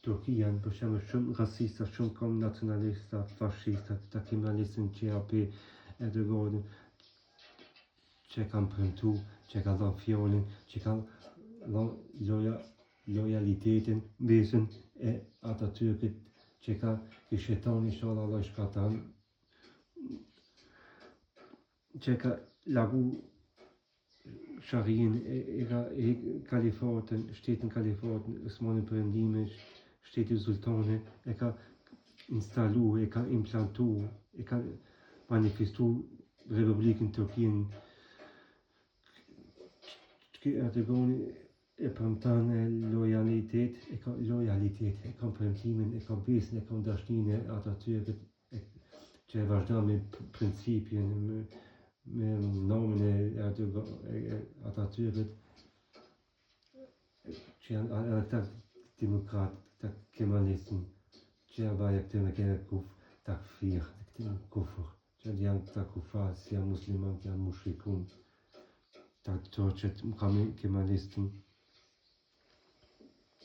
Turkia janë për shembull shumë rasista, shumë kom nacionalista, fashista, këta kriminalistin CHP, Erdogan, që kanë premtu, që kanë dhënë fjalën, që kanë dhënë lojalitetin, besën e Atatürkit, që ka shetani inshallah Allah i shpatan, që ka lagu Sharin e kalifatën, shtetin kalifatën, Osmanin Perëndimin, shteti sultane, e ka instalu, e ka implantu, e ka manifestu Republikën Turkinë. Erdogani e premton lojalitet, e ka premtimin, e ka besën, e ka dashninë e Atatürkit, që e vazhdon me principin, me nomin e Atatürkit, që janë edhe këta demokrat, këta kemalistën, që janë baje këtë me kene takfir, këtë kufër, që janë këta kufar, që janë musliman, që janë mushrikun, këta që kemalistën.